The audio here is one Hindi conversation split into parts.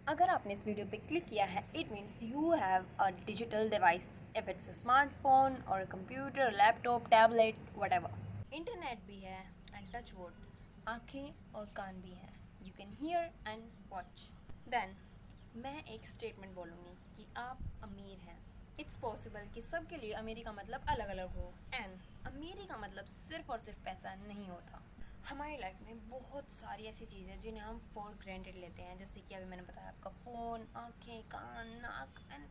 अगर आपने इस वीडियो पे क्लिक किया है it means you have a digital device if it's a smartphone और computer laptop tablet whatever. Internet भी है एंड टच वुड, आँखें और कान भी हैं, you can hear and watch. Then मैं एक स्टेटमेंट बोलूँगी कि आप अमीर हैं। इट्स पॉसिबल कि सबके लिए अमीरी का मतलब अलग अलग हो एंड अमीरी का मतलब सिर्फ और सिर्फ पैसा नहीं होता। हमारी लाइफ में बहुत सारी ऐसी चीज़ें जिन्हें हम फॉर ग्रांटेड लेते हैं, जैसे कि अभी मैंने बताया आपका फ़ोन, आँखें, कान, नाक एंड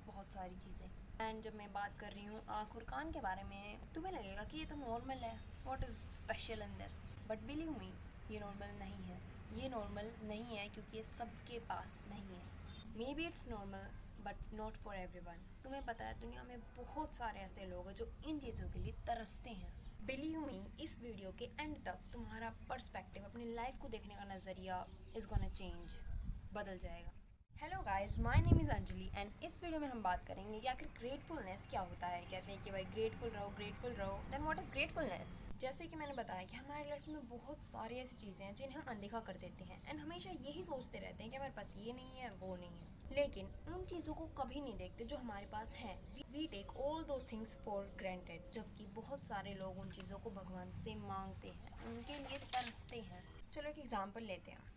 बहुत सारी चीज़ें। एंड जब मैं बात कर रही हूँ आँख और कान के बारे में, तुम्हें लगेगा कि ये तो नॉर्मल है, what is special in this, but believe me ये नॉर्मल नहीं है। ये नॉर्मल नहीं है क्योंकि ये सबके पास नहीं है। May be it's normal but not for everyone. तुम्हें पता है दुनिया में बहुत सारे ऐसे लोग हैं जो इन चीज़ों के लिए तरसते हैं। बिलीव मी, इस वीडियो के एंड तक तुम्हारा पर्सपेक्टिव, अपनी लाइफ को देखने का नज़रिया इज़ गोना चेंज, बदल जाएगा। Hello guys, my name is Anjali and इस वीडियो में हम बात करेंगे कि आखिर ग्रेटफुलनेस क्या होता है। कहते हैं कि भाई ग्रेटफुल रहो, देन व्हाट इज़ ग्रेटफुलनेस। जैसे कि मैंने बताया कि हमारी लाइफ में बहुत सारी ऐसी चीज़ें हैं जिन्हें हम अनदेखा कर देते हैं एंड हमेशा यही सोचते रहते हैं कि हमारे पास ये नहीं है, वो नहीं है, लेकिन उन चीज़ों को कभी नहीं देखते जो हमारे पास हैं। We take all those things for granted, जबकि बहुत सारे लोग उन चीज़ों को भगवान से मांगते हैं, उनके लिए तरसते हैं। चलो एक एग्जाम्पल लेते हैं।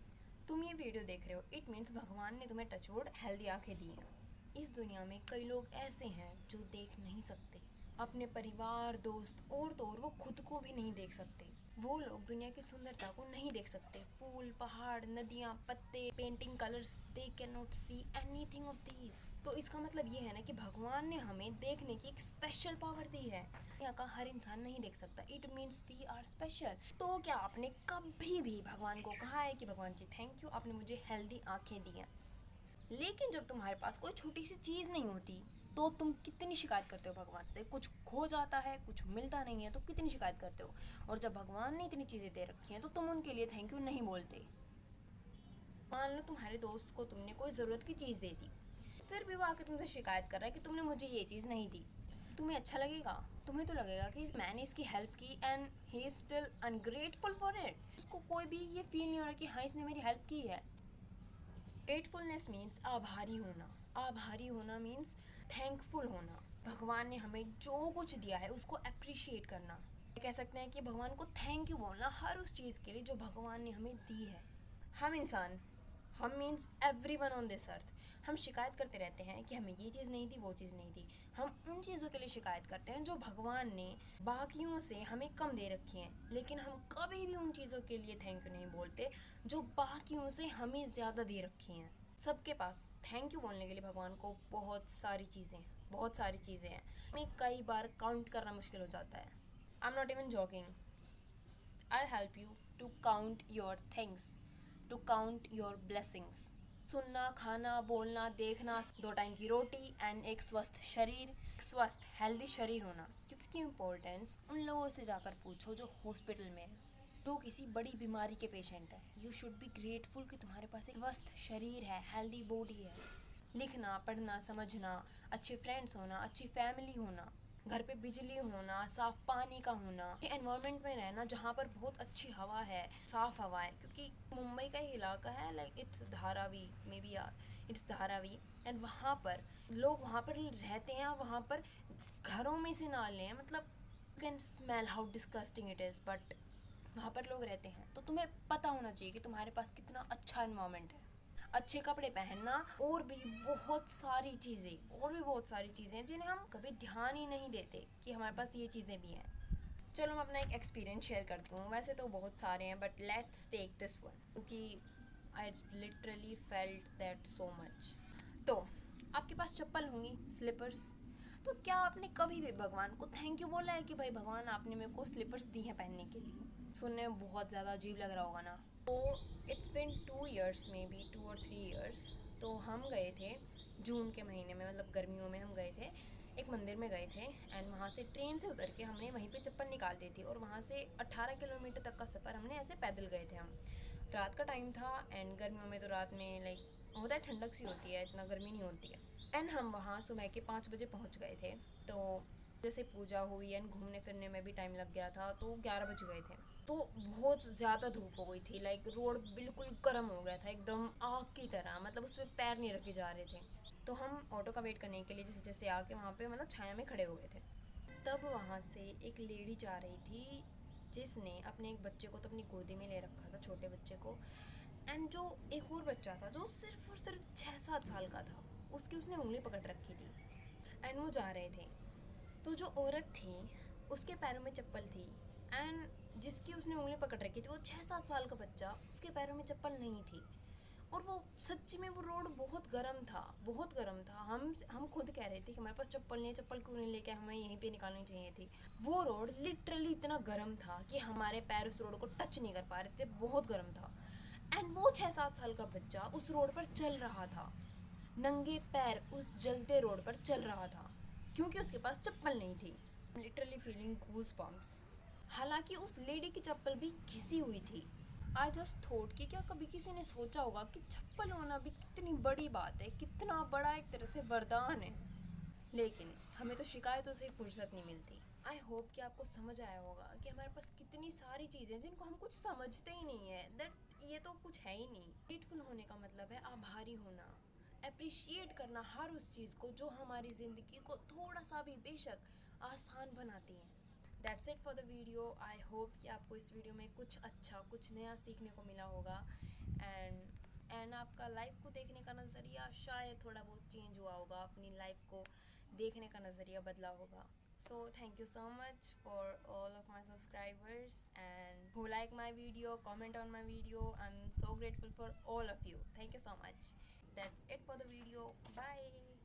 तुम ये वीडियो देख रहे हो, इट मीन्स भगवान ने तुम्हें टचवुड हेल्दी आंखें दी हैं। इस दुनिया में कई लोग ऐसे हैं जो देख नहीं सकते, अपने परिवार, दोस्त और तो और वो खुद को भी नहीं देख सकते। वो लोग दुनिया की सुंदरता को नहीं देख सकते। फूल, पहाड़, नदियाँ, पत्ते, painting, colours, they can not see anything of these. तो इसका मतलब ये है ना कि भगवान ने हमें देखने की एक स्पेशल पावर दी है। यहाँ का हर इंसान नहीं देख सकता, it means we are special. तो क्या आपने कभी भी भगवान को कहा है कि भगवान जी थैंक यू, आपने मुझे हेल्दी आंखें दी हैं? लेकिन जब तुम्हारे पास कोई छोटी सी चीज़ नहीं होती तो तुम कितनी शिकायत करते हो भगवान से। कुछ खो जाता है, कुछ मिलता नहीं है तो कितनी शिकायत करते हो। और जब भगवान ने इतनी चीज़ें दे रखी हैं तो तुम उनके लिए थैंक यू नहीं बोलते। मान लो तुम्हारे दोस्त को तुमने कोई ज़रूरत की चीज़ दे दी, फिर भी वो आके तुमसे शिकायत कर रहा है कि तुमने मुझे ये चीज़ नहीं दी। तुम्हें अच्छा लगेगा? तुम्हें तो लगेगा कि मैंने इसकी हेल्प की and he is still ungrateful for it. उसको कोई भी ये फील नहीं हो रहा कि हाँ इसने मेरी हेल्प की है। ग्रेटफुलनेस मीन्स आभारी होना। आभारी होना मीन्स थैंकफुल होना। भगवान ने हमें जो कुछ दिया है उसको अप्रिशिएट करना। कह सकते हैं कि भगवान को थैंक यू बोलना हर उस चीज़ के लिए जो भगवान ने हमें दी है। हम इंसान, हम means every one on this earth, हम शिकायत करते रहते हैं कि हमें ये चीज़ नहीं दी, वो चीज़ नहीं दी। हम उन चीज़ों के लिए शिकायत करते हैं जो भगवान ने बाकियों से हमें कम दे रखी हैं, लेकिन हम कभी भी उन चीज़ों के लिए थैंक यू नहीं बोलते जो बाकियों से हमें ज़्यादा दे रखी हैं। सबके पास थैंक यू बोलने के लिए भगवान को बहुत सारी चीज़ें हैं, बहुत सारी चीज़ें हैं। हमें कई बार काउंट करना मुश्किल हो जाता है। I am not even joking, I help you to count your things, to count your blessings. सुनना, खाना, बोलना, देखना, 2 टाइम की रोटी एंड एक स्वस्थ शरीर, स्वस्थ हेल्दी शरीर होना। इसकी इम्पोर्टेंस उन लोगों से जाकर पूछो जो हॉस्पिटल में है, जो किसी बड़ी बीमारी के पेशेंट है। यू शुड बी ग्रेटफुल कि तुम्हारे पास एक स्वस्थ शरीर है, हेल्दी बॉडी है। लिखना, पढ़ना, समझना, अच्छे फ्रेंड्स होना, अच्छी फैमिली होना, घर पे बिजली होना, साफ पानी का होना, एनवायरनमेंट में रहना जहाँ पर बहुत अच्छी हवा है, साफ हवा है। क्योंकि मुंबई का इलाका है, like it's Dharavi, may be it's Dharavi, and वहाँ पर लोग वहाँ पर रहते हैं और वहाँ पर घरों में से नाले हैं, मतलब you can smell how disgusting it is, but वहाँ पर लोग रहते हैं। तो तुम्हें पता होना चाहिए कि तुम्हारे पास कितना अच्छा एनवायरनमेंट है। अच्छे कपड़े पहनना और भी बहुत सारी चीज़ें, और भी बहुत सारी चीज़ें जिन्हें हम कभी ध्यान ही नहीं देते कि हमारे पास ये चीज़ें भी हैं। चलो मैं अपना एक एक्सपीरियंस शेयर करती हूँ। वैसे तो बहुत सारे हैं but let's take this one, क्योंकि I literally felt that so much. तो आपके पास चप्पल होंगी, स्लीपर्स। तो क्या आपने कभी भी भगवान को थैंक यू बोला है कि भाई भगवान आपने मेरे को स्लीपर्स दी हैं पहनने के लिए? सुनने में बहुत ज़्यादा अजीब लग रहा होगा ना। तो it's been 2 years, may be 2 और 3 ईयर्स। तो हम गए थे जून के महीने में, मतलब गर्मियों में हम गए थे, एक मंदिर में गए थे एंड वहाँ से ट्रेन से उतर के हमने वहीं पे चप्पल निकाल दी थी और वहाँ से 18 किलोमीटर तक का सफ़र हमने ऐसे पैदल गए थे हम। रात का टाइम था एंड गर्मियों में तो रात में लाइक होता है, ठंडक सी होती है, इतना गर्मी नहीं होती है। एंड हम वहाँ सुबह के 5 बजे पहुँच गए थे। तो जैसे पूजा हुई एंड घूमने फिरने में भी टाइम लग गया था, तो 11 बज गए थे। तो बहुत ज़्यादा धूप हो गई थी, लाइक रोड बिल्कुल गर्म हो गया था, एकदम आग की तरह, मतलब उस पर पैर नहीं रखे जा रहे थे। तो हम ऑटो का वेट करने के लिए जैसे जैसे आके वहाँ पे मतलब छाया में खड़े हो गए थे। तब वहाँ से एक लेडी जा रही थी जिसने अपने एक बच्चे को तो अपनी गोदी में ले रखा था, छोटे बच्चे को। एंड जो एक और बच्चा था जो सिर्फ और सिर्फ 6-7 साल का था, उसकी उसने उंगली पकड़ रखी थी एंड वो जा रहे थे। तो जो औरत थी उसके पैरों में चप्पल थी एंड जिसकी उसने उंगली पकड़ रखी थी वो 6-7 साल का बच्चा, उसके पैरों में चप्पल नहीं थी। और वो सच्ची में वो रोड बहुत गर्म था, बहुत गर्म था। हम खुद कह रहे थे कि हमारे पास चप्पल नहीं है, चप्पल क्यों नहीं लेके हमें यहीं पे निकालनी चाहिए थी। वो रोड लिटरली इतना गर्म था कि हमारे पैर उस रोड को टच नहीं कर पा रहे थे, बहुत गर्म था। एंड वो 6-7 साल का बच्चा उस रोड पर चल रहा था, नंगे पैर उस जलते रोड पर चल रहा था क्योंकि उसके पास चप्पल नहीं थी। लिटरली फीलिंग गूज बम्प्स। हालांकि उस लेडी की चप्पल भी घिसी हुई थी। आई जस्ट थॉट कि क्या कभी किसी ने सोचा होगा कि चप्पल होना भी कितनी बड़ी बात है, कितना बड़ा एक तरह से वरदान है। लेकिन हमें तो शिकायतों से फुर्सत नहीं मिलती। आई होप कि आपको समझ आया होगा कि हमारे पास कितनी सारी चीज़ें जिनको हम कुछ समझते ही नहीं है, दैट ये तो कुछ है ही नहीं। ग्रेटफुल होने का मतलब है आभारी होना, अप्रिशिएट करना हर उस चीज़ को जो हमारी ज़िंदगी को थोड़ा सा भी बेशक आसान बनाती है। That's it for the video. I hope कि आपको इस वीडियो में कुछ अच्छा, कुछ नया सीखने को मिला होगा। एंड आपका लाइफ को देखने का नज़रिया शायद थोड़ा बहुत चेंज हुआ होगा, अपनी लाइफ को देखने का नज़रिया बदला होगा। So thank you so much for all of my subscribers and who like my video, comment on my video. I'm so grateful for all of you. Thank you so much. That's it for the video. Bye.